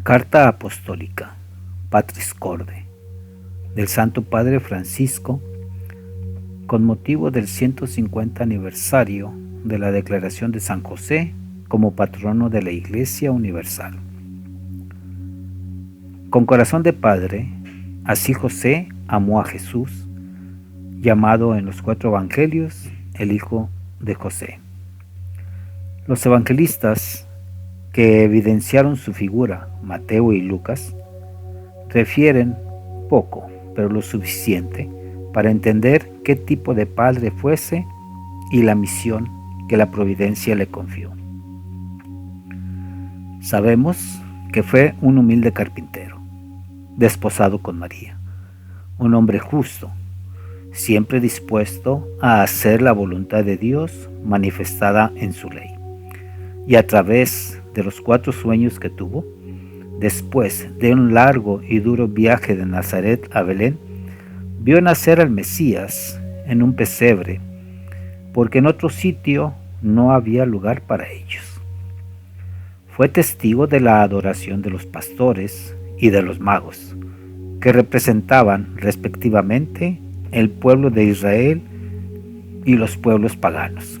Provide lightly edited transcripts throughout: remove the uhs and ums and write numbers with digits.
Carta Apostólica Patris Corde del Santo Padre Francisco con motivo del 150 aniversario de la declaración de San José como patrono de la Iglesia Universal. Con corazón de padre, así José amó a Jesús, llamado en los 4 evangelios el Hijo de José. Los evangelistas que evidenciaron su figura, Mateo y Lucas, refieren poco, pero lo suficiente para entender qué tipo de padre fuese y la misión que la providencia le confió. Sabemos que fue un humilde carpintero, desposado con María, un hombre justo, siempre dispuesto a hacer la voluntad de Dios manifestada en su ley. Y a través de los 4 sueños que tuvo, después de un largo y duro viaje de Nazaret a Belén, vio nacer al Mesías en un pesebre, porque en otro sitio no había lugar para ellos. Fue testigo de la adoración de los pastores y de los magos, que representaban respectivamente el pueblo de Israel y los pueblos paganos.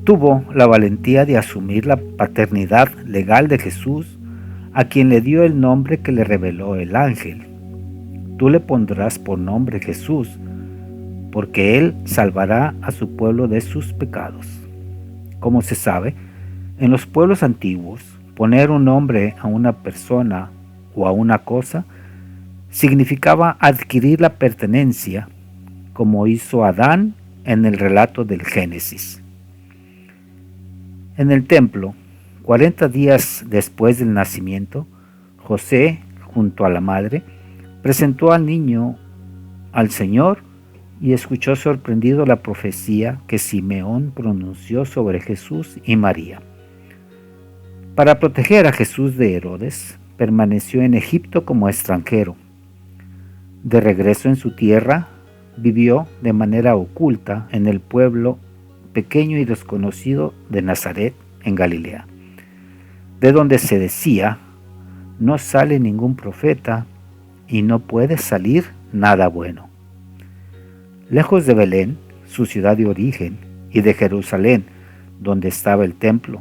Tuvo la valentía de asumir la paternidad legal de Jesús, a quien le dio el nombre que le reveló el ángel. Tú le pondrás por nombre Jesús, porque él salvará a su pueblo de sus pecados. Como se sabe, en los pueblos antiguos, poner un nombre a una persona o a una cosa significaba adquirir la pertenencia, como hizo Adán en el relato del Génesis. En el templo, 40 días después del nacimiento, José, junto a la madre, presentó al niño al Señor y escuchó sorprendido la profecía que Simeón pronunció sobre Jesús y María. Para proteger a Jesús de Herodes, permaneció en Egipto como extranjero. De regreso en su tierra, vivió de manera oculta en el pueblo pequeño y desconocido de Nazaret, en Galilea, de donde se decía: no sale ningún profeta y no puede salir nada bueno. Lejos de Belén, su ciudad de origen, y de Jerusalén, donde estaba el templo.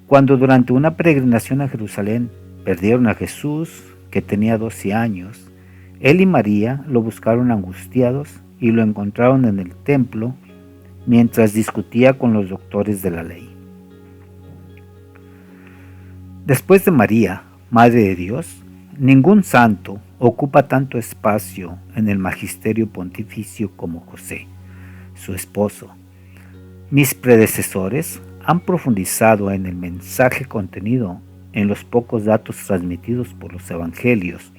Cuando durante una peregrinación a Jerusalén perdieron a Jesús, que tenía 12 años, él y María lo buscaron angustiados y lo encontraron en el templo mientras discutía con los doctores de la ley. Después de María, Madre de Dios, ningún santo ocupa tanto espacio en el magisterio pontificio como José, su esposo. Mis predecesores han profundizado en el mensaje contenido en los pocos datos transmitidos por los evangelios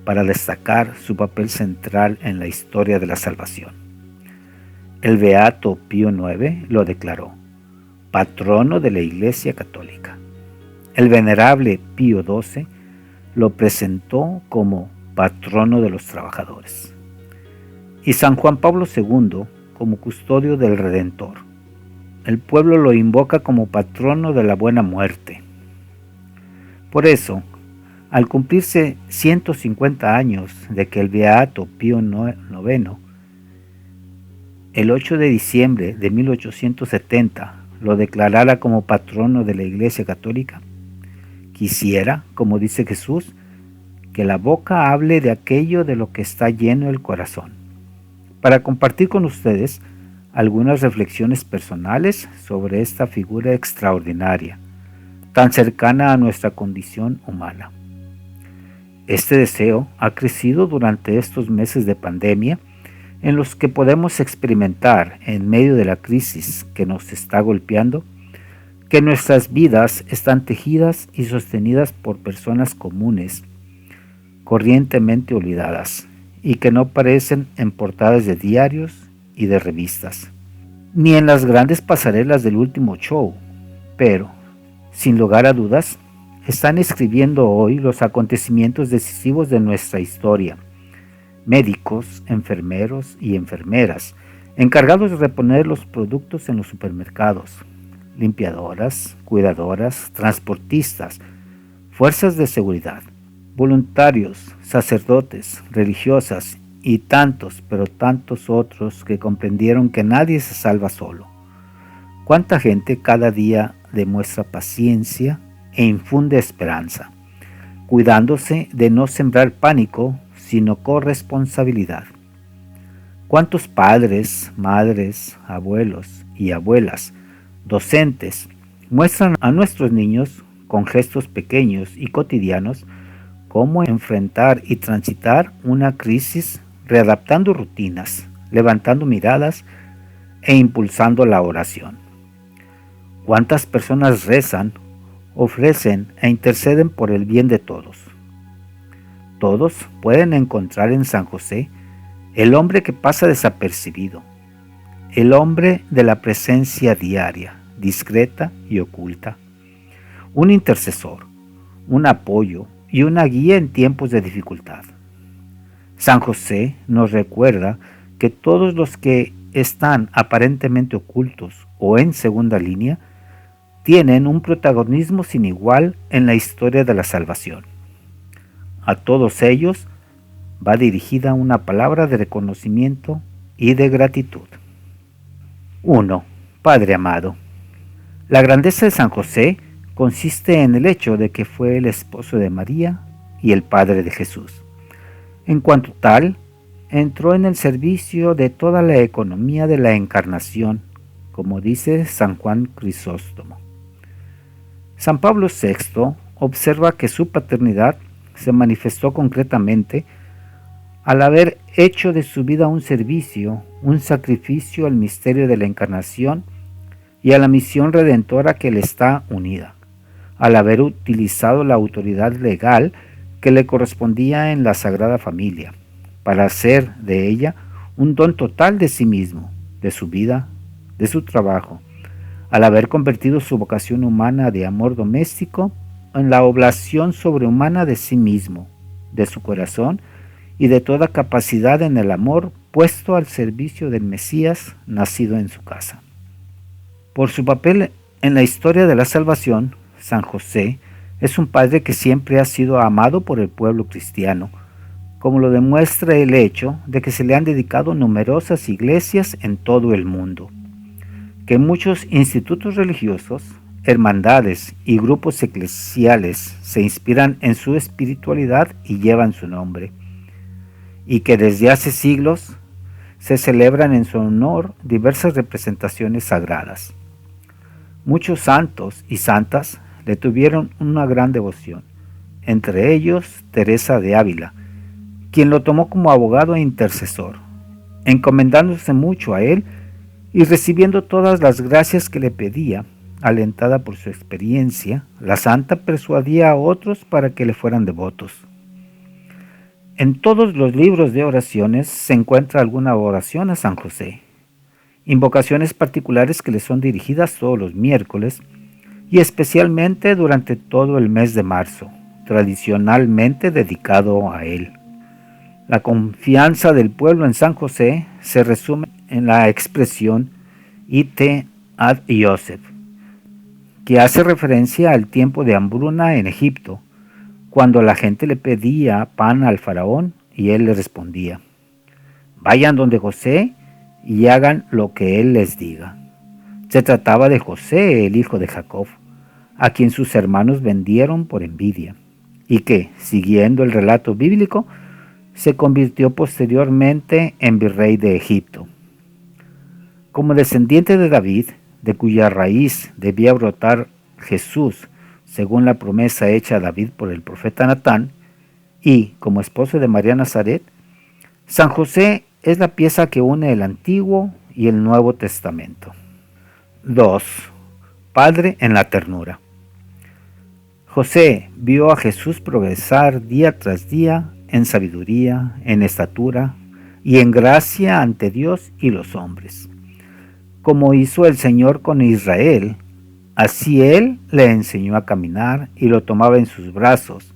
para destacar su papel central en la historia de la salvación. El beato Pío IX lo declaró patrono de la Iglesia Católica. El venerable Pío XII lo presentó como patrono de los trabajadores. Y San Juan Pablo II como custodio del Redentor. El pueblo lo invoca como patrono de la buena muerte. Por eso, al cumplirse 150 años de que el beato Pío IX, el 8 de diciembre de 1870, lo declarara como patrono de la Iglesia Católica, quisiera, como dice Jesús, que la boca hable de aquello de lo que está lleno el corazón, para compartir con ustedes algunas reflexiones personales sobre esta figura extraordinaria, tan cercana a nuestra condición humana. Este deseo ha crecido durante estos meses de pandemia, en los que podemos experimentar, en medio de la crisis que nos está golpeando, que nuestras vidas están tejidas y sostenidas por personas comunes, corrientemente olvidadas, y que no aparecen en portadas de diarios y de revistas, ni en las grandes pasarelas del último show, pero, sin lugar a dudas, están escribiendo hoy los acontecimientos decisivos de nuestra historia. Médicos, enfermeros y enfermeras, encargados de reponer los productos en los supermercados, limpiadoras, cuidadoras, transportistas, fuerzas de seguridad, voluntarios, sacerdotes, religiosas y tantos, pero tantos otros que comprendieron que nadie se salva solo. Cuánta gente cada día demuestra paciencia e infunde esperanza, cuidándose de no sembrar pánico, sino corresponsabilidad. Cuántos padres, madres, abuelos y abuelas, docentes, muestran a nuestros niños con gestos pequeños y cotidianos cómo enfrentar y transitar una crisis readaptando rutinas, levantando miradas e impulsando la oración. Cuántas personas rezan, ofrecen e interceden por el bien de todos. Todos pueden encontrar en San José el hombre que pasa desapercibido, el hombre de la presencia diaria, discreta y oculta, un intercesor, un apoyo y una guía en tiempos de dificultad. San José nos recuerda que todos los que están aparentemente ocultos o en segunda línea tienen un protagonismo sin igual en la historia de la salvación. A todos ellos va dirigida una palabra de reconocimiento y de gratitud. 1. Padre amado. La grandeza de San José consiste en el hecho de que fue el esposo de María y el padre de Jesús. En cuanto tal, entró en el servicio de toda la economía de la encarnación, como dice San Juan Crisóstomo. San Pablo VI observa que su paternidad se manifestó concretamente al haber hecho de su vida un servicio, un sacrificio al misterio de la encarnación y a la misión redentora que le está unida, al haber utilizado la autoridad legal que le correspondía en la Sagrada Familia, para hacer de ella un don total de sí mismo, de su vida, de su trabajo, al haber convertido su vocación humana de amor doméstico en la oblación sobrehumana de sí mismo, de su corazón y de toda capacidad en el amor puesto al servicio del Mesías nacido en su casa. Por su papel en la historia de la salvación, San José es un padre que siempre ha sido amado por el pueblo cristiano, como lo demuestra el hecho de que se le han dedicado numerosas iglesias en todo el mundo, que muchos institutos religiosos, hermandades y grupos eclesiales se inspiran en su espiritualidad y llevan su nombre, y que desde hace siglos se celebran en su honor diversas representaciones sagradas. Muchos santos y santas le tuvieron una gran devoción, entre ellos Teresa de Ávila, quien lo tomó como abogado e intercesor, encomendándose mucho a él y recibiendo todas las gracias que le pedía. Alentada por su experiencia, la santa persuadía a otros para que le fueran devotos. En todos los libros de oraciones se encuentra alguna oración a San José, invocaciones particulares que le son dirigidas todos los miércoles y especialmente durante todo el mes de marzo, tradicionalmente dedicado a él. La confianza del pueblo en San José se resume en la expresión ite ad Iosef, que hace referencia al tiempo de hambruna en Egipto, cuando la gente le pedía pan al faraón y él le respondía: vayan donde José y hagan lo que él les diga. Se trataba de José, el hijo de Jacob, a quien sus hermanos vendieron por envidia, y que, siguiendo el relato bíblico, se convirtió posteriormente en virrey de Egipto. Como descendiente de David, de cuya raíz debía brotar Jesús, según la promesa hecha a David por el profeta Natán, y como esposo de María Nazaret, San José es la pieza que une el Antiguo y el Nuevo Testamento. 2. Padre en la ternura. José vio a Jesús progresar día tras día en sabiduría, en estatura y en gracia ante Dios y los hombres. Como hizo el Señor con Israel, así Él le enseñó a caminar y lo tomaba en sus brazos.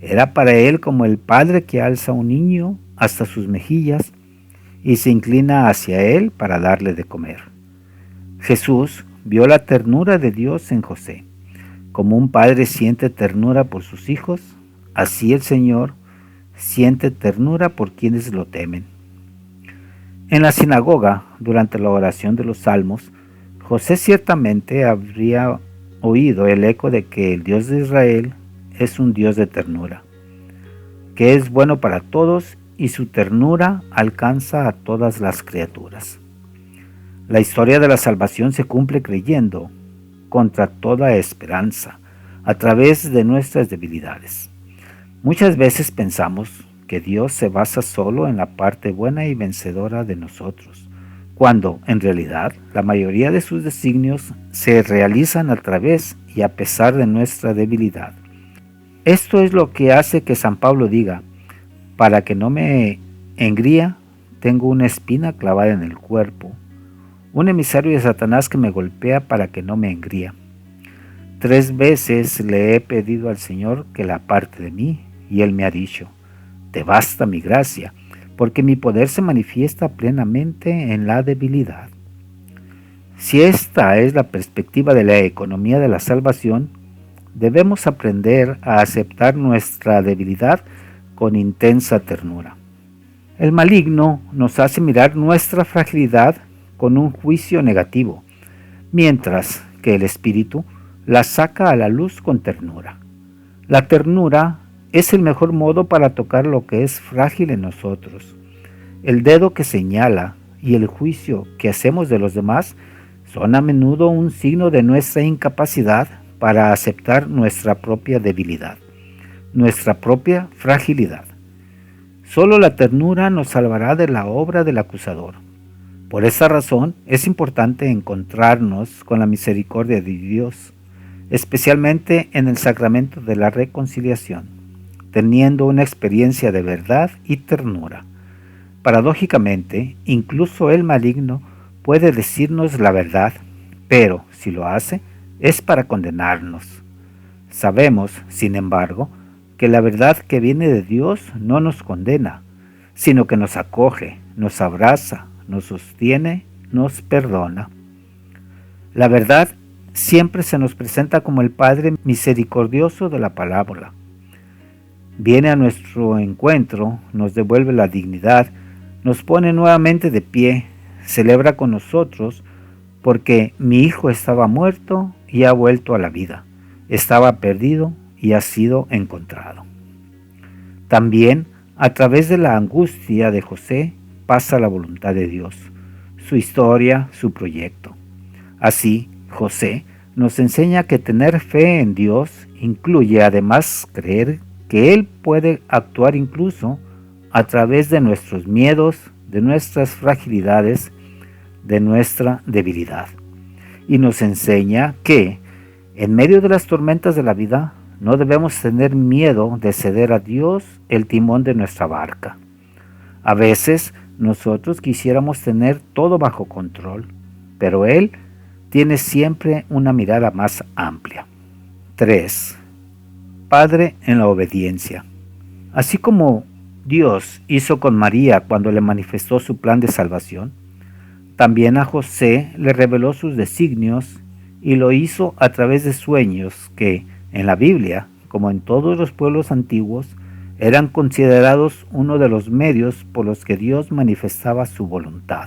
Era para Él como el padre que alza a un niño hasta sus mejillas y se inclina hacia Él para darle de comer. Jesús vio la ternura de Dios en José, Como un padre siente ternura por sus hijos, así el Señor siente ternura por quienes lo temen. En la sinagoga, durante la oración de los Salmos, José ciertamente habría oído el eco de que el Dios de Israel es un Dios de ternura, que es bueno para todos y su ternura alcanza a todas las criaturas. La historia de la salvación se cumple creyendo, contra toda esperanza, a través de nuestras debilidades. Muchas veces pensamos que Dios se basa solo en la parte buena y vencedora de nosotros, cuando en realidad la mayoría de sus designios se realizan a través y a pesar de nuestra debilidad. Esto es lo que hace que San Pablo diga: para que no me engría, tengo una espina clavada en el cuerpo, un emisario de Satanás que me golpea para que no me engría. 3 veces le he pedido al Señor que la aparte de mí, y Él me ha dicho: te basta mi gracia, porque mi poder se manifiesta plenamente en la debilidad. Si esta es la perspectiva de la economía de la salvación, debemos aprender a aceptar nuestra debilidad con intensa ternura. El maligno nos hace mirar nuestra fragilidad con un juicio negativo, mientras que el Espíritu la saca a la luz con ternura. La ternura es el mejor modo para tocar lo que es frágil en nosotros. El dedo que señala y el juicio que hacemos de los demás son a menudo un signo de nuestra incapacidad para aceptar nuestra propia debilidad, nuestra propia fragilidad. Solo la ternura nos salvará de la obra del acusador. Por esa razón es importante encontrarnos con la misericordia de Dios, especialmente en el sacramento de la reconciliación, teniendo una experiencia de verdad y ternura. Paradójicamente, incluso el maligno puede decirnos la verdad, pero si lo hace, es para condenarnos. Sabemos, sin embargo, que la verdad que viene de Dios no nos condena, sino que nos acoge, nos abraza, nos sostiene, nos perdona. La verdad siempre se nos presenta como el Padre misericordioso de la parábola. Viene a nuestro encuentro, nos devuelve la dignidad, nos pone nuevamente de pie, celebra con nosotros, porque mi hijo estaba muerto y ha vuelto a la vida, estaba perdido y ha sido encontrado. También, a través de la angustia de José, pasa la voluntad de Dios, su historia, su proyecto. Así, José nos enseña que tener fe en Dios incluye además creer que Él puede actuar incluso a través de nuestros miedos, de nuestras fragilidades, de nuestra debilidad. Y nos enseña que, en medio de las tormentas de la vida, no debemos tener miedo de ceder a Dios el timón de nuestra barca. A veces nosotros quisiéramos tener todo bajo control, pero Él tiene siempre una mirada más amplia. 3. Padre en la obediencia. Así como Dios hizo con María cuando le manifestó su plan de salvación, también a José le reveló sus designios y lo hizo a través de sueños que, en la Biblia, como en todos los pueblos antiguos, eran considerados uno de los medios por los que Dios manifestaba su voluntad.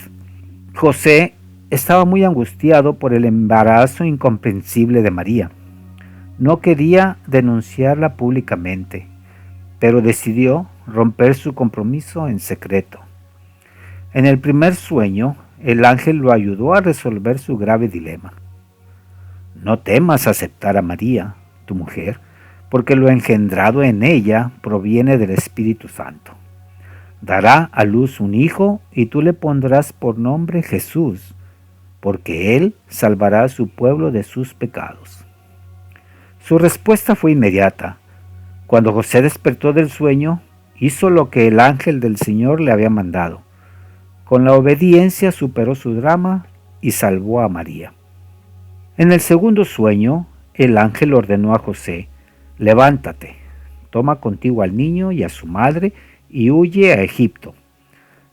José estaba muy angustiado por el embarazo incomprensible de María. No quería denunciarla públicamente, pero decidió romper su compromiso en secreto. En el primer sueño, el ángel lo ayudó a resolver su grave dilema. No temas aceptar a María, tu mujer, porque lo engendrado en ella proviene del Espíritu Santo. Dará a luz un hijo y tú le pondrás por nombre Jesús, porque él salvará a su pueblo de sus pecados. Su respuesta fue inmediata. Cuando José despertó del sueño, hizo lo que el ángel del Señor le había mandado. Con la obediencia superó su drama y salvó a María. En el segundo sueño, el ángel ordenó a José: levántate, toma contigo al niño y a su madre y huye a Egipto.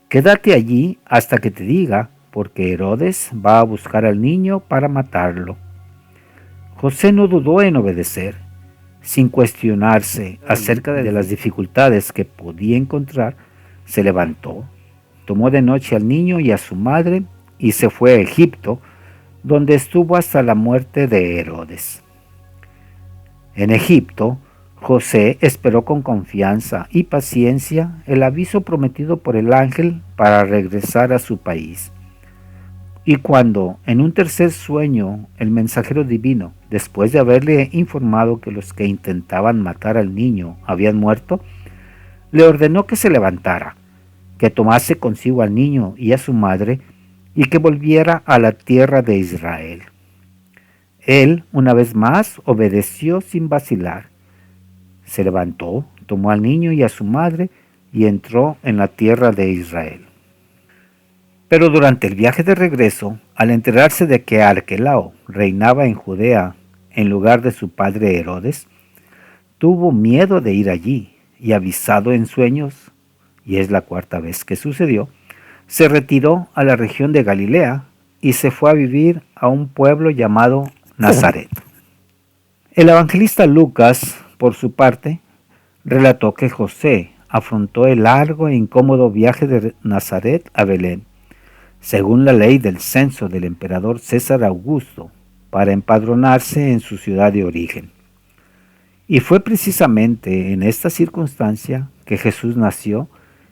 Quédate allí hasta que te diga, porque Herodes va a buscar al niño para matarlo. José no dudó en obedecer, sin cuestionarse acerca de las dificultades que podía encontrar. Se levantó, tomó de noche al niño y a su madre y se fue a Egipto, donde estuvo hasta la muerte de Herodes. En Egipto, José esperó con confianza y paciencia el aviso prometido por el ángel para regresar a su país. Y cuando, en un tercer sueño, el mensajero divino, después de haberle informado que los que intentaban matar al niño habían muerto, le ordenó que se levantara, que tomase consigo al niño y a su madre, y que volviera a la tierra de Israel. Él, una vez más, obedeció sin vacilar. Se levantó, tomó al niño y a su madre, y entró en la tierra de Israel. Pero durante el viaje de regreso, al enterarse de que Arquelao reinaba en Judea en lugar de su padre Herodes, tuvo miedo de ir allí y, avisado en sueños, y es la cuarta vez que sucedió, se retiró a la región de Galilea y se fue a vivir a un pueblo llamado Nazaret. El evangelista Lucas, por su parte, relató que José afrontó el largo e incómodo viaje de Nazaret a Belén, según la ley del censo del emperador César Augusto, para empadronarse en su ciudad de origen. Y fue precisamente en esta circunstancia que Jesús nació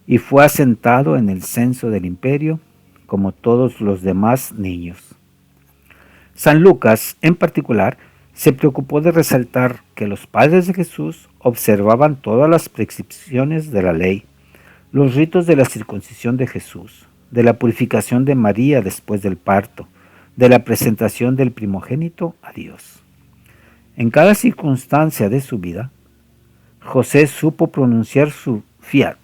y fue asentado en el censo del imperio, como todos los demás niños. San Lucas, en particular, se preocupó de resaltar que los padres de Jesús observaban todas las prescripciones de la ley, los ritos de la circuncisión de Jesús, de la purificación de María después del parto, de la presentación del primogénito a Dios. En cada circunstancia de su vida, José supo pronunciar su fiat,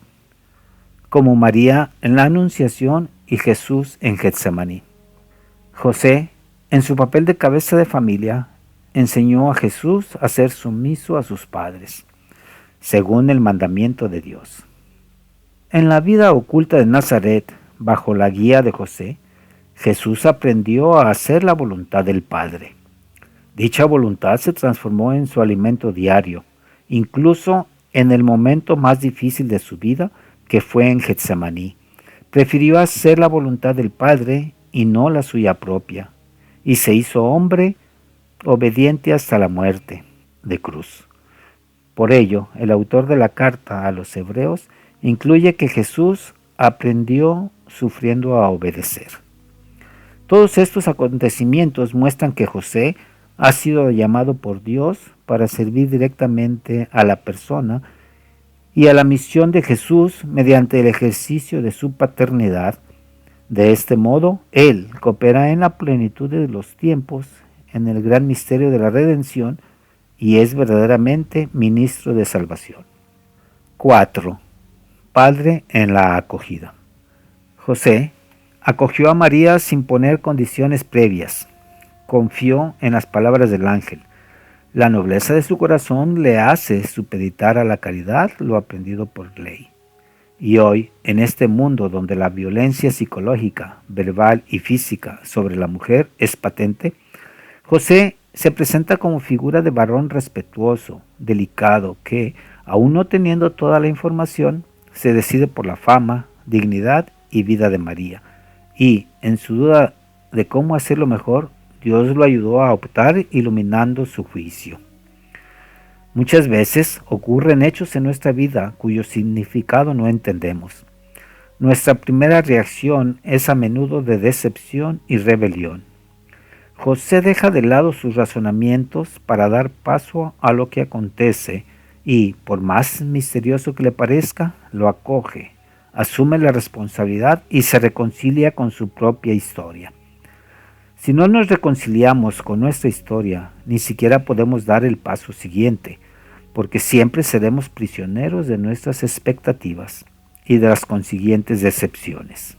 como María en la Anunciación y Jesús en Getsemaní. José, en su papel de cabeza de familia, enseñó a Jesús a ser sumiso a sus padres, según el mandamiento de Dios. En la vida oculta de Nazaret, bajo la guía de José, Jesús aprendió a hacer la voluntad del Padre. Dicha voluntad se transformó en su alimento diario, incluso en el momento más difícil de su vida, que fue en Getsemaní. Prefirió hacer la voluntad del Padre y no la suya propia, y se hizo hombre obediente hasta la muerte de cruz. Por ello, el autor de la carta a los Hebreos incluye que Jesús aprendió sufriendo a obedecer. Todos estos acontecimientos muestran que José ha sido llamado por Dios para servir directamente a la persona y a la misión de Jesús mediante el ejercicio de su paternidad. De este modo, Él coopera en la plenitud de los tiempos, en el gran misterio de la redención, y es verdaderamente ministro de salvación. 4. Padre en la acogida. José acogió a María sin poner condiciones previas. Confió en las palabras del ángel. La nobleza de su corazón le hace supeditar a la caridad lo aprendido por ley. Y hoy, en este mundo donde la violencia psicológica, verbal y física sobre la mujer es patente, José se presenta como figura de varón respetuoso, delicado, que, aun no teniendo toda la información, se decide por la fama, dignidad y vida de María. Y, en su duda de cómo hacerlo mejor, Dios lo ayudó a optar iluminando su juicio. Muchas veces ocurren hechos en nuestra vida cuyo significado no entendemos. Nuestra primera reacción es a menudo de decepción y rebelión. José deja de lado sus razonamientos para dar paso a lo que acontece y, por más misterioso que le parezca, lo acoge, asume la responsabilidad y se reconcilia con su propia historia. Si no nos reconciliamos con nuestra historia, ni siquiera podemos dar el paso siguiente, porque siempre seremos prisioneros de nuestras expectativas y de las consiguientes decepciones.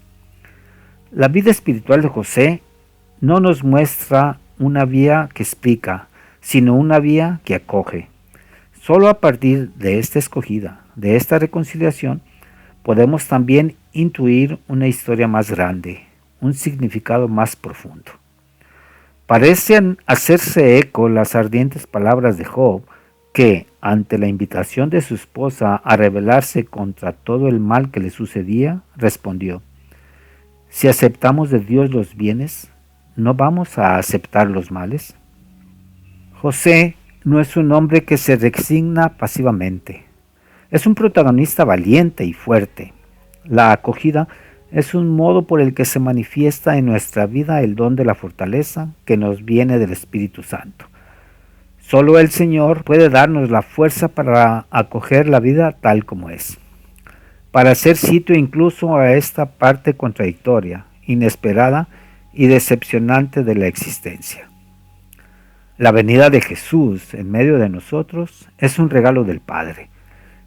La vida espiritual de José no nos muestra una vía que explica, sino una vía que acoge. Solo a partir de esta escogida, de esta reconciliación, podemos también intuir una historia más grande, un significado más profundo. Parecen hacerse eco las ardientes palabras de Job, que, ante la invitación de su esposa a rebelarse contra todo el mal que le sucedía, respondió: si aceptamos de Dios los bienes, ¿no vamos a aceptar los males? José no es un hombre que se resigna pasivamente. Es un protagonista valiente y fuerte. La acogida es un modo por el que se manifiesta en nuestra vida el don de la fortaleza que nos viene del Espíritu Santo. Solo el Señor puede darnos la fuerza para acoger la vida tal como es, para hacer sitio incluso a esta parte contradictoria, inesperada y decepcionante de la existencia. La venida de Jesús en medio de nosotros es un regalo del Padre,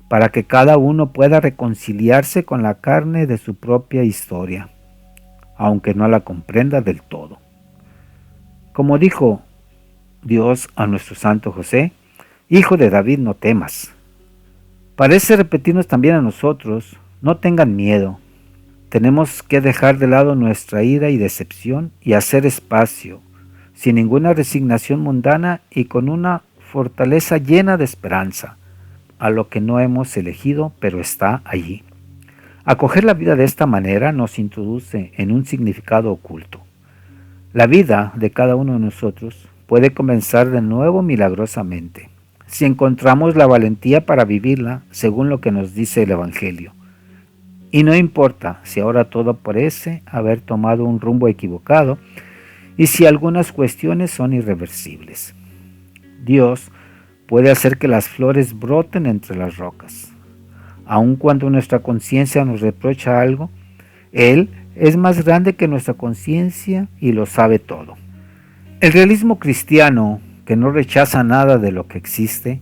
para que cada uno pueda reconciliarse con la carne de su propia historia, aunque no la comprenda del todo. Como dijo Dios a nuestro santo José: hijo de David, no temas. Parece repetirnos también a nosotros: no tengan miedo. Tenemos que dejar de lado nuestra ira y decepción y hacer espacio, sin ninguna resignación mundana y con una fortaleza llena de esperanza, a lo que no hemos elegido, pero está allí. Acoger la vida de esta manera nos introduce en un significado oculto. La vida de cada uno de nosotros puede comenzar de nuevo milagrosamente, si encontramos la valentía para vivirla según lo que nos dice el Evangelio. Y no importa si ahora todo parece haber tomado un rumbo equivocado y si algunas cuestiones son irreversibles. Dios puede hacer que las flores broten entre las rocas. Aun cuando nuestra conciencia nos reprocha algo, Él es más grande que nuestra conciencia y lo sabe todo. El realismo cristiano, que no rechaza nada de lo que existe,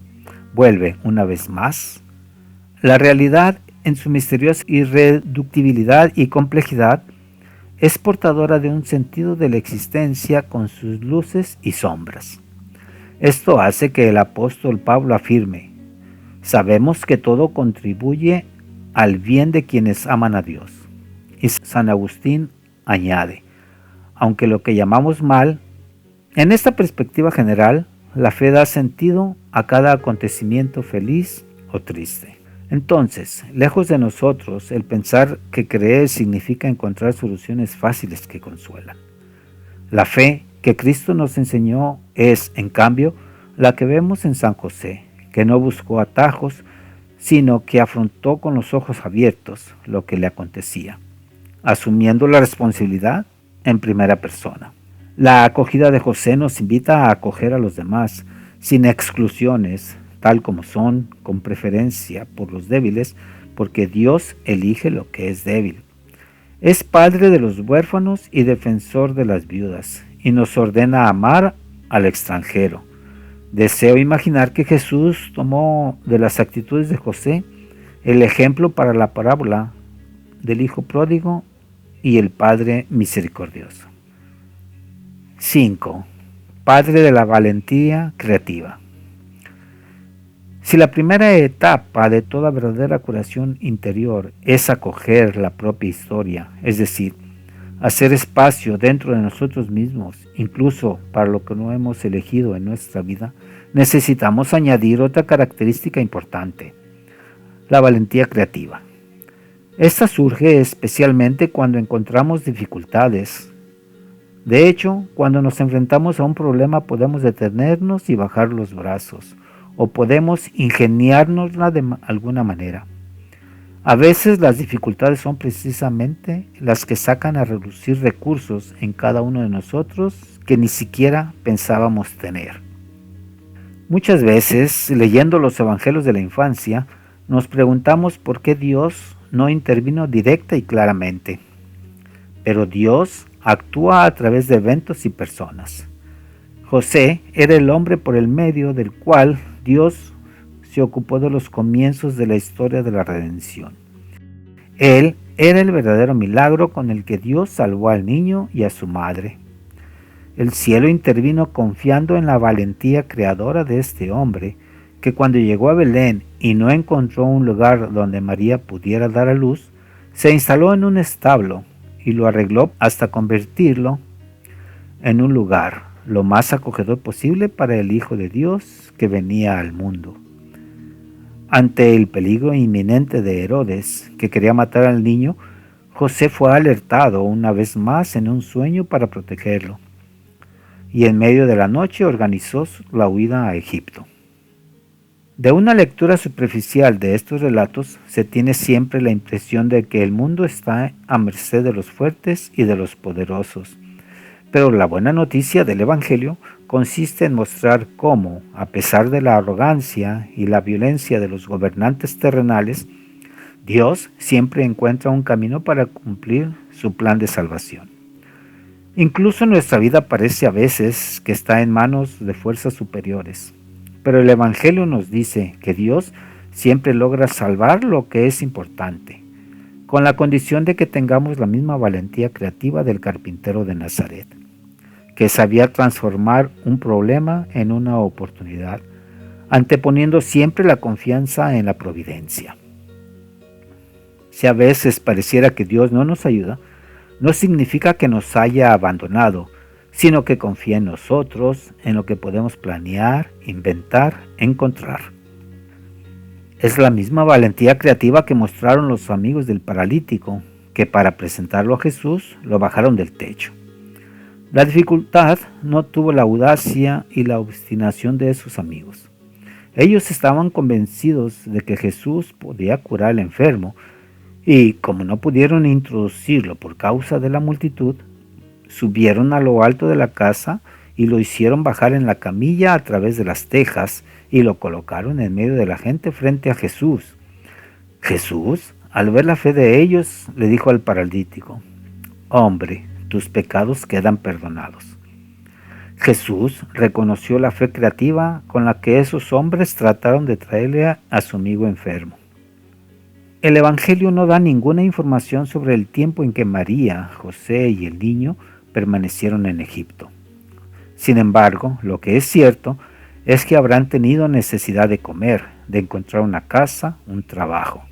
vuelve, una vez más, la realidad en su misteriosa irreductibilidad y complejidad, es portadora de un sentido de la existencia con sus luces y sombras. Esto hace que el apóstol Pablo afirme: sabemos que todo contribuye al bien de quienes aman a Dios. Y San Agustín añade: aunque lo que llamamos mal, en esta perspectiva general, la fe da sentido a cada acontecimiento feliz o triste. Entonces, lejos de nosotros el pensar que creer significa encontrar soluciones fáciles que consuelan. La fe que Cristo nos enseñó es, en cambio, la que vemos en San José, que no buscó atajos, sino que afrontó con los ojos abiertos lo que le acontecía, asumiendo la responsabilidad en primera persona. La acogida de José nos invita a acoger a los demás, sin exclusiones, tal como son, con preferencia por los débiles, porque Dios elige lo que es débil. Es padre de los huérfanos y defensor de las viudas, y nos ordena amar al extranjero. Deseo imaginar que Jesús tomó de las actitudes de José el ejemplo para la parábola del hijo pródigo y el padre misericordioso. 5. Padre de la valentía creativa. Si la primera etapa de toda verdadera curación interior es acoger la propia historia, es decir, hacer espacio dentro de nosotros mismos, incluso para lo que no hemos elegido en nuestra vida, necesitamos añadir otra característica importante: la valentía creativa. Esta surge especialmente cuando encontramos dificultades. De hecho, cuando nos enfrentamos a un problema podemos detenernos y bajar los brazos, o podemos ingeniárnosla de alguna manera. A veces las dificultades son precisamente las que sacan a relucir recursos en cada uno de nosotros que ni siquiera pensábamos tener. Muchas veces, leyendo los evangelios de la infancia, nos preguntamos por qué Dios no intervino directa y claramente. Pero Dios actúa a través de eventos y personas. José era el hombre por el medio del cual Dios se ocupó de los comienzos de la historia de la redención. Él era el verdadero milagro con el que Dios salvó al niño y a su madre. El cielo intervino confiando en la valentía creadora de este hombre, que cuando llegó a Belén y no encontró un lugar donde María pudiera dar a luz, se instaló en un establo y lo arregló hasta convertirlo en un lugar lo más acogedor posible para el Hijo de Dios que venía al mundo. Ante el peligro inminente de Herodes, que quería matar al niño, José fue alertado una vez más en un sueño para protegerlo, y en medio de la noche organizó la huida a Egipto. De una lectura superficial de estos relatos se tiene siempre la impresión de que el mundo está a merced de los fuertes y de los poderosos. Pero la buena noticia del Evangelio consiste en mostrar cómo, a pesar de la arrogancia y la violencia de los gobernantes terrenales, Dios siempre encuentra un camino para cumplir su plan de salvación. Incluso nuestra vida parece a veces que está en manos de fuerzas superiores. Pero el Evangelio nos dice que Dios siempre logra salvar lo que es importante, con la condición de que tengamos la misma valentía creativa del carpintero de Nazaret, que sabía transformar un problema en una oportunidad, anteponiendo siempre la confianza en la providencia. Si a veces pareciera que Dios no nos ayuda, no significa que nos haya abandonado, sino que confía en nosotros, en lo que podemos planear, inventar, encontrar. Es la misma valentía creativa que mostraron los amigos del paralítico, que para presentarlo a Jesús lo bajaron del techo. La dificultad no tuvo la audacia y la obstinación de sus amigos. Ellos estaban convencidos de que Jesús podía curar al enfermo, y como no pudieron introducirlo por causa de la multitud, subieron a lo alto de la casa y lo hicieron bajar en la camilla a través de las tejas y lo colocaron en medio de la gente frente a Jesús. Jesús, al ver la fe de ellos, le dijo al paralítico: «Hombre, tus pecados quedan perdonados». Jesús reconoció la fe creativa con la que esos hombres trataron de traerle a su amigo enfermo. El Evangelio no da ninguna información sobre el tiempo en que María, José y el niño permanecieron en Egipto. Sin embargo, lo que es cierto es que habrán tenido necesidad de comer, de encontrar una casa, un trabajo.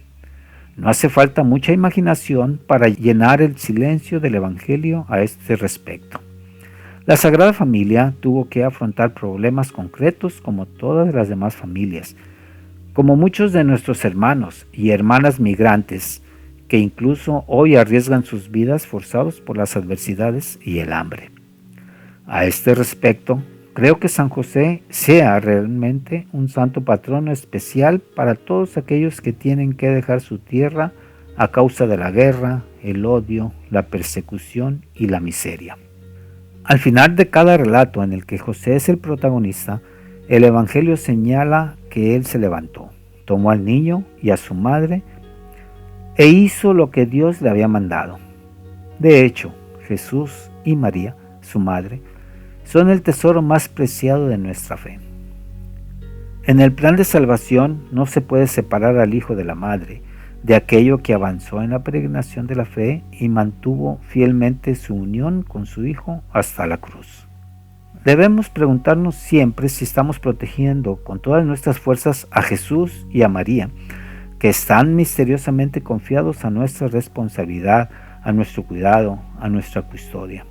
No hace falta mucha imaginación para llenar el silencio del Evangelio a este respecto. La Sagrada Familia tuvo que afrontar problemas concretos como todas las demás familias, como muchos de nuestros hermanos y hermanas migrantes, que incluso hoy arriesgan sus vidas forzados por las adversidades y el hambre. A este respecto, creo que San José sea realmente un santo patrono especial para todos aquellos que tienen que dejar su tierra a causa de la guerra, el odio, la persecución y la miseria. Al final de cada relato en el que José es el protagonista, el Evangelio señala que él se levantó, tomó al niño y a su madre e hizo lo que Dios le había mandado. De hecho, Jesús y María, su madre, son el tesoro más preciado de nuestra fe. En el plan de salvación no se puede separar al hijo de la madre, de aquello que avanzó en la peregrinación de la fe y mantuvo fielmente su unión con su hijo hasta la cruz. Debemos preguntarnos siempre si estamos protegiendo con todas nuestras fuerzas a Jesús y a María, que están misteriosamente confiados a nuestra responsabilidad, a nuestro cuidado, a nuestra custodia.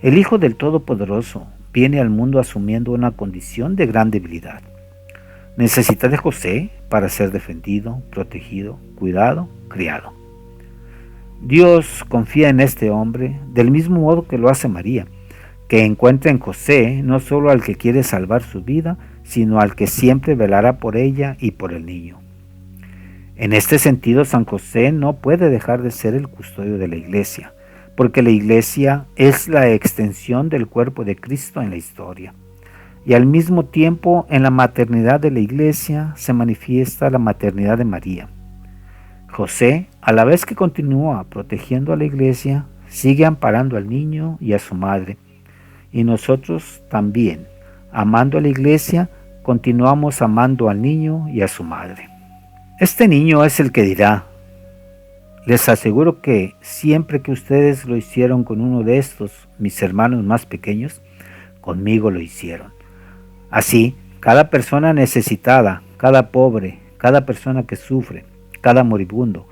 El Hijo del Todopoderoso viene al mundo asumiendo una condición de gran debilidad. Necesita de José para ser defendido, protegido, cuidado, criado. Dios confía en este hombre del mismo modo que lo hace María, que encuentra en José no solo al que quiere salvar su vida, sino al que siempre velará por ella y por el niño. En este sentido, San José no puede dejar de ser el custodio de la Iglesia, porque la Iglesia es la extensión del cuerpo de Cristo en la historia. Y al mismo tiempo, en la maternidad de la Iglesia se manifiesta la maternidad de María. José, a la vez que continúa protegiendo a la Iglesia, sigue amparando al niño y a su madre. Y nosotros también, amando a la Iglesia, continuamos amando al niño y a su madre. Este niño es el que dirá: les aseguro que siempre que ustedes lo hicieron con uno de estos, mis hermanos más pequeños, conmigo lo hicieron. Así, cada persona necesitada, cada pobre, cada persona que sufre, cada moribundo,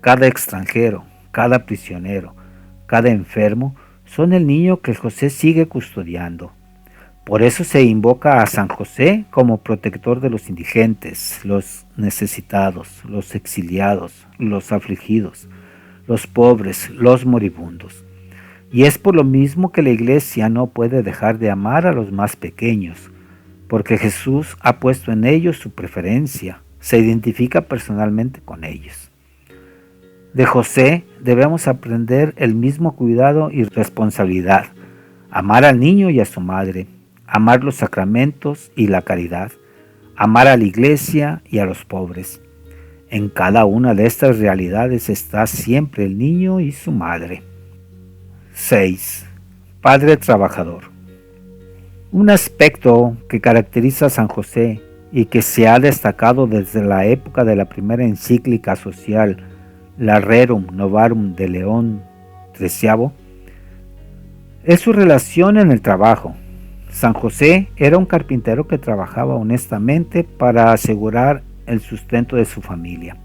cada extranjero, cada prisionero, cada enfermo, son el niño que José sigue custodiando, Por eso se invoca a San José como protector de los indigentes, los necesitados, los exiliados, los afligidos, los pobres, los moribundos. Y es por lo mismo que la Iglesia no puede dejar de amar a los más pequeños, porque Jesús ha puesto en ellos su preferencia, se identifica personalmente con ellos. De José debemos aprender el mismo cuidado y responsabilidad, amar al niño y a su madre, amar los sacramentos y la caridad, amar a la Iglesia y a los pobres. En cada una de estas realidades está siempre el niño y su madre. 6. Padre trabajador. Un aspecto que caracteriza a San José y que se ha destacado desde la época de la primera encíclica social, la Rerum Novarum de León XIII, es su relación en el trabajo. San José era un carpintero que trabajaba honestamente para asegurar el sustento de su familia.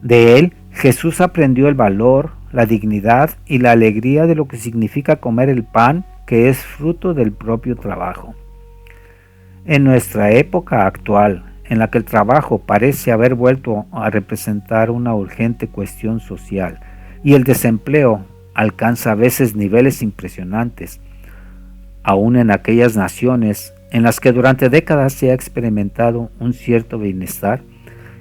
De él, Jesús aprendió el valor, la dignidad y la alegría de lo que significa comer el pan que es fruto del propio trabajo. En nuestra época actual, en la que el trabajo parece haber vuelto a representar una urgente cuestión social y el desempleo alcanza a veces niveles impresionantes, aún en aquellas naciones en las que durante décadas se ha experimentado un cierto bienestar,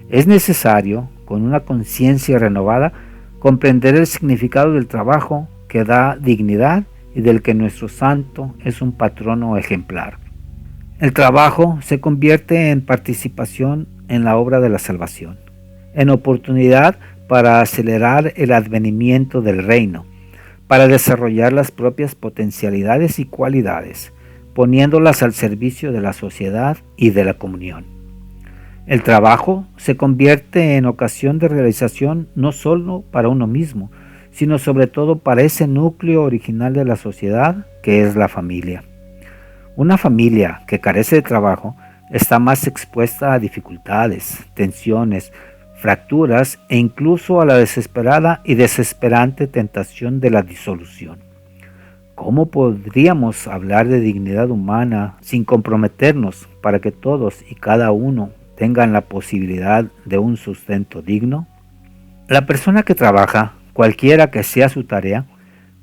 es necesario, con una conciencia renovada, comprender el significado del trabajo que da dignidad y del que nuestro santo es un patrono ejemplar. El trabajo se convierte en participación en la obra de la salvación, en oportunidad para acelerar el advenimiento del reino, para desarrollar las propias potencialidades y cualidades, poniéndolas al servicio de la sociedad y de la comunión. El trabajo se convierte en ocasión de realización no solo para uno mismo, sino sobre todo para ese núcleo original de la sociedad que es la familia. Una familia que carece de trabajo está más expuesta a dificultades, tensiones, fracturas e incluso a la desesperada y desesperante tentación de la disolución. ¿Cómo podríamos hablar de dignidad humana sin comprometernos para que todos y cada uno tengan la posibilidad de un sustento digno? La persona que trabaja, cualquiera que sea su tarea,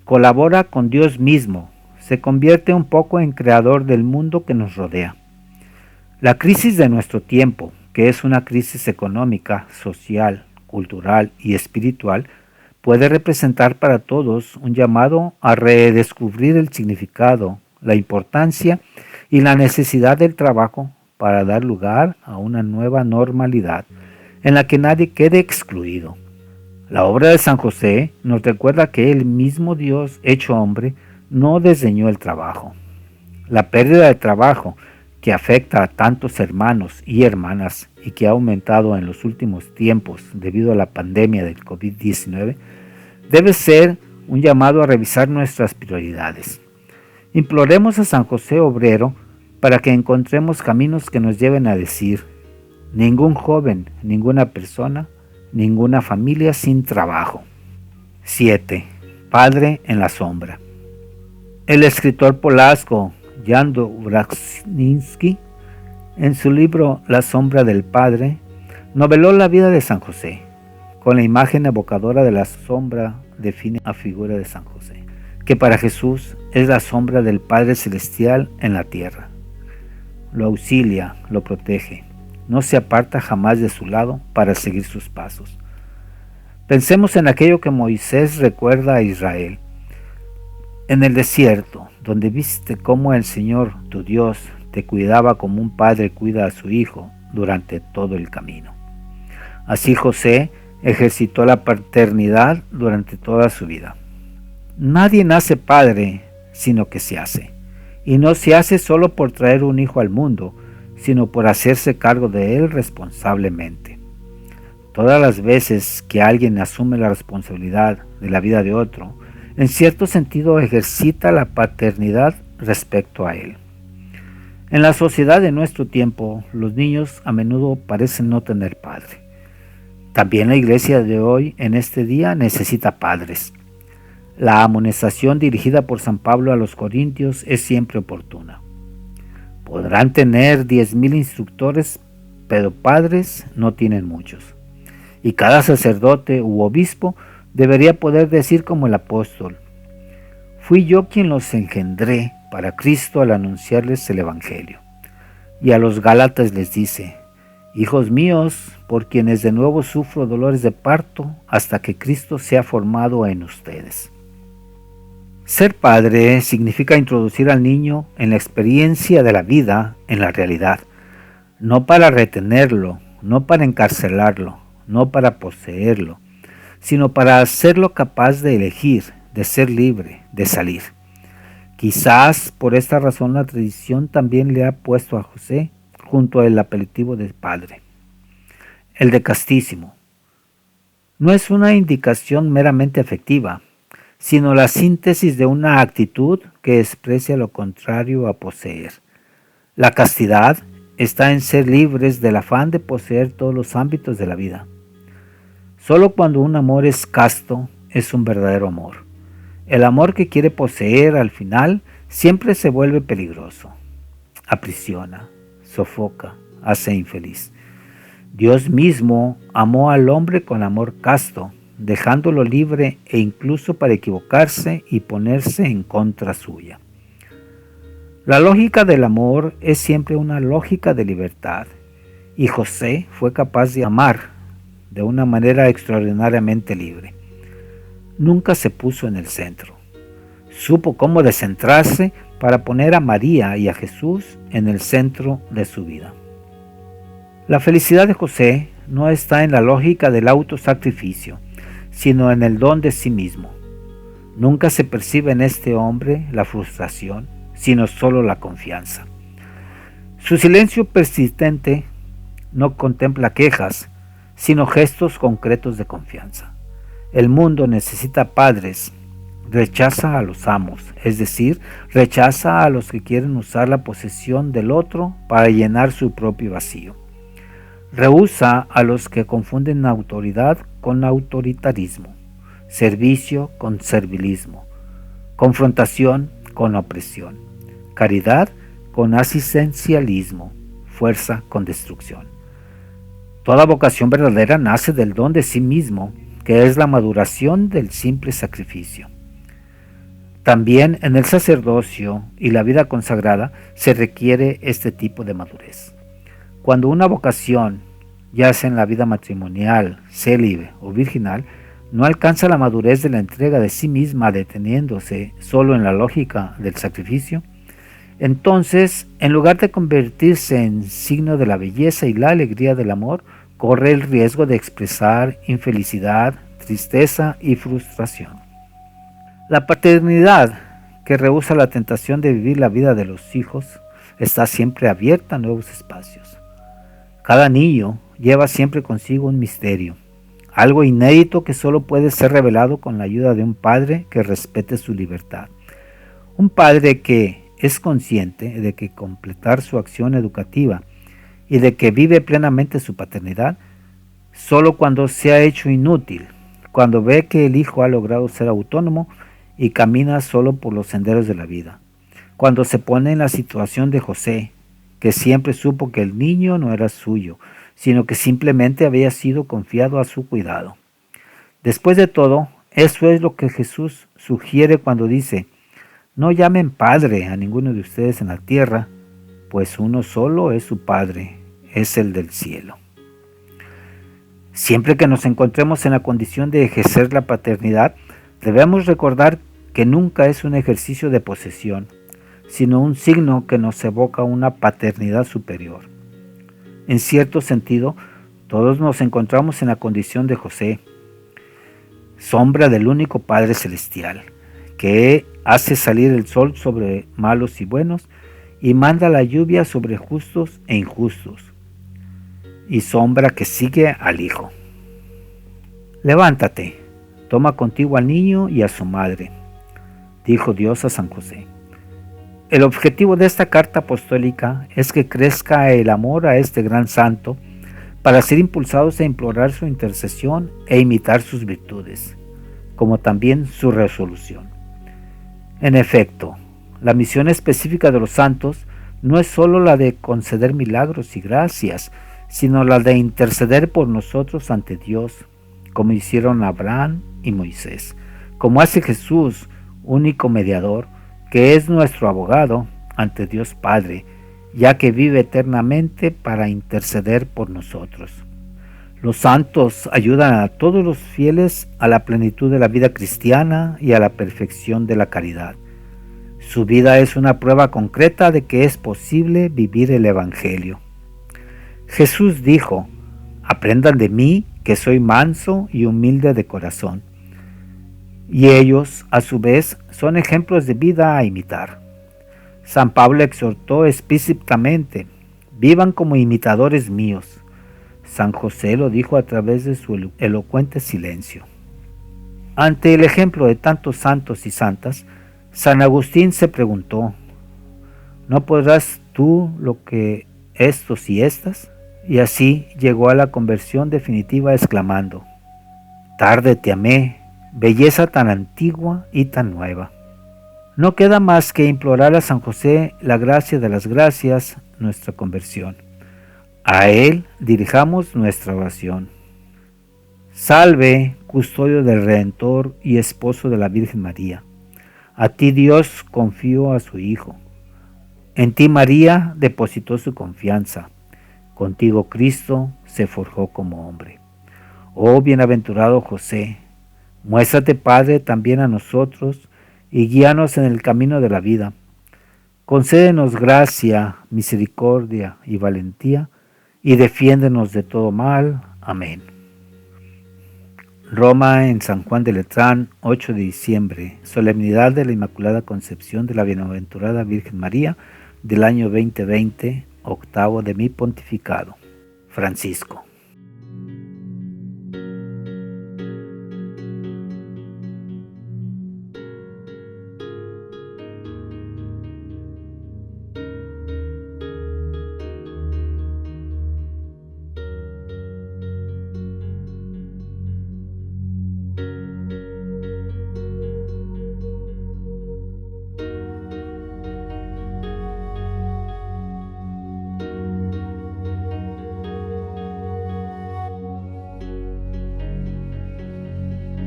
colabora con Dios mismo, se convierte un poco en creador del mundo que nos rodea. La crisis de nuestro tiempo, que es una crisis económica, social, cultural y espiritual, puede representar para todos un llamado a redescubrir el significado, la importancia y la necesidad del trabajo para dar lugar a una nueva normalidad en la que nadie quede excluido. La obra de San José nos recuerda que el mismo Dios hecho hombre no desdeñó el trabajo. La pérdida de trabajo que afecta a tantos hermanos y hermanas y que ha aumentado en los últimos tiempos debido a la pandemia del COVID-19, debe ser un llamado a revisar nuestras prioridades. Imploremos a San José Obrero para que encontremos caminos que nos lleven a decir: ningún joven, ninguna persona, ninguna familia sin trabajo. 7. Padre en la sombra. El escritor polaco Jan Dubravsky, en su libro La sombra del Padre, noveló la vida de San José. Con la imagen evocadora de la sombra define la figura de San José, que para Jesús es la sombra del Padre Celestial en la tierra. Lo auxilia, lo protege, no se aparta jamás de su lado para seguir sus pasos. Pensemos en aquello que Moisés recuerda a Israel. En el desierto, donde viste cómo el Señor, tu Dios, te cuidaba como un padre cuida a su hijo durante todo el camino. Así José ejercitó la paternidad durante toda su vida. Nadie nace padre, sino que se hace. Y no se hace solo por traer un hijo al mundo, sino por hacerse cargo de él responsablemente. Todas las veces que alguien asume la responsabilidad de la vida de otro, en cierto sentido ejercita la paternidad respecto a él. En la sociedad de nuestro tiempo, los niños a menudo parecen no tener padre. También la iglesia de hoy, en este día, necesita padres. La amonestación dirigida por San Pablo a los Corintios es siempre oportuna. Podrán tener 10,000 instructores, pero padres no tienen muchos. Y cada sacerdote u obispo debería poder decir como el apóstol: fui yo quien los engendré para Cristo al anunciarles el Evangelio. Y a los Gálatas les dice: hijos míos, por quienes de nuevo sufro dolores de parto hasta que Cristo sea formado en ustedes. Ser padre significa introducir al niño en la experiencia de la vida, en la realidad, no para retenerlo, no para encarcelarlo, no para poseerlo, sino para hacerlo capaz de elegir, de ser libre, de salir. Quizás por esta razón la tradición también le ha puesto a José junto al apelativo de padre. El de castísimo no es una indicación meramente afectiva, sino la síntesis de una actitud que expresia lo contrario a poseer. La castidad está en ser libres del afán de poseer todos los ámbitos de la vida. Solo cuando un amor es casto es un verdadero amor. El amor que quiere poseer al final siempre se vuelve peligroso. Aprisiona, sofoca, hace infeliz. Dios mismo amó al hombre con amor casto, dejándolo libre e incluso para equivocarse y ponerse en contra suya. La lógica del amor es siempre una lógica de libertad, y José fue capaz de amar de una manera extraordinariamente libre. Nunca se puso en el centro. Supo cómo descentrarse para poner a María y a Jesús en el centro de su vida. La felicidad de José no está en la lógica del autosacrificio, sino en el don de sí mismo. Nunca se percibe en este hombre la frustración, sino solo la confianza. Su silencio persistente no contempla quejas, sino gestos concretos de confianza. El mundo necesita padres, rechaza a los amos, es decir, rechaza a los que quieren usar la posesión del otro para llenar su propio vacío. Rehúsa a los que confunden autoridad con autoritarismo, servicio con servilismo, confrontación con opresión, caridad con asistencialismo, fuerza con destrucción. Toda vocación verdadera nace del don de sí mismo, que es la maduración del simple sacrificio. También en el sacerdocio y la vida consagrada se requiere este tipo de madurez. Cuando una vocación, ya sea en la vida matrimonial, célibe o virginal, no alcanza la madurez de la entrega de sí misma deteniéndose solo en la lógica del sacrificio, entonces, en lugar de convertirse en signo de la belleza y la alegría del amor, corre el riesgo de expresar infelicidad, tristeza y frustración. La paternidad, que rehúsa la tentación de vivir la vida de los hijos, está siempre abierta a nuevos espacios. Cada niño lleva siempre consigo un misterio, algo inédito que solo puede ser revelado con la ayuda de un padre que respete su libertad. Un padre que es consciente de que completar su acción educativa y de que vive plenamente su paternidad solo cuando se ha hecho inútil, cuando ve que el hijo ha logrado ser autónomo y camina solo por los senderos de la vida, cuando se pone en la situación de José, que siempre supo que el niño no era suyo, sino que simplemente había sido confiado a su cuidado. Después de todo, eso es lo que Jesús sugiere cuando dice: no llamen Padre a ninguno de ustedes en la tierra, pues uno solo es su Padre, es el del cielo. Siempre que nos encontremos en la condición de ejercer la paternidad, debemos recordar que nunca es un ejercicio de posesión, sino un signo que nos evoca una paternidad superior. En cierto sentido, todos nos encontramos en la condición de José, sombra del único Padre Celestial, que hace salir el sol sobre malos y buenos y manda la lluvia sobre justos e injustos, y sombra que sigue al Hijo. Levántate, toma contigo al niño y a su madre, dijo Dios a San José. El objetivo de esta carta apostólica es que crezca el amor a este gran santo para ser impulsados a implorar su intercesión e imitar sus virtudes, como también su resolución. En efecto, la misión específica de los santos no es solo la de conceder milagros y gracias, sino la de interceder por nosotros ante Dios, como hicieron Abraham y Moisés, como hace Jesús, único mediador, que es nuestro abogado ante Dios Padre, ya que vive eternamente para interceder por nosotros. Los santos ayudan a todos los fieles a la plenitud de la vida cristiana y a la perfección de la caridad. Su vida es una prueba concreta de que es posible vivir el Evangelio. Jesús dijo: aprendan de mí, que soy manso y humilde de corazón. Y ellos, a su vez, son ejemplos de vida a imitar. San Pablo exhortó explícitamente: vivan como imitadores míos. San José lo dijo a través de su elocuente silencio. Ante el ejemplo de tantos santos y santas, San Agustín se preguntó: ¿no podrás tú lo que estos y estas? Y así llegó a la conversión definitiva exclamando: tarde te amé, belleza tan antigua y tan nueva. No queda más que implorar a San José la gracia de las gracias, nuestra conversión. A él dirijamos nuestra oración. Salve, custodio del Redentor y esposo de la Virgen María. A ti Dios confió a su Hijo. En ti María depositó su confianza. Contigo Cristo se forjó como hombre. Oh bienaventurado José, muéstrate Padre también a nosotros y guíanos en el camino de la vida. Concédenos gracia, misericordia y valentía y defiéndenos de todo mal. Amén. Roma, en San Juan de Letrán, 8 de diciembre, solemnidad de la Inmaculada Concepción de la Bienaventurada Virgen María del año 2020, octavo de mi pontificado. Francisco.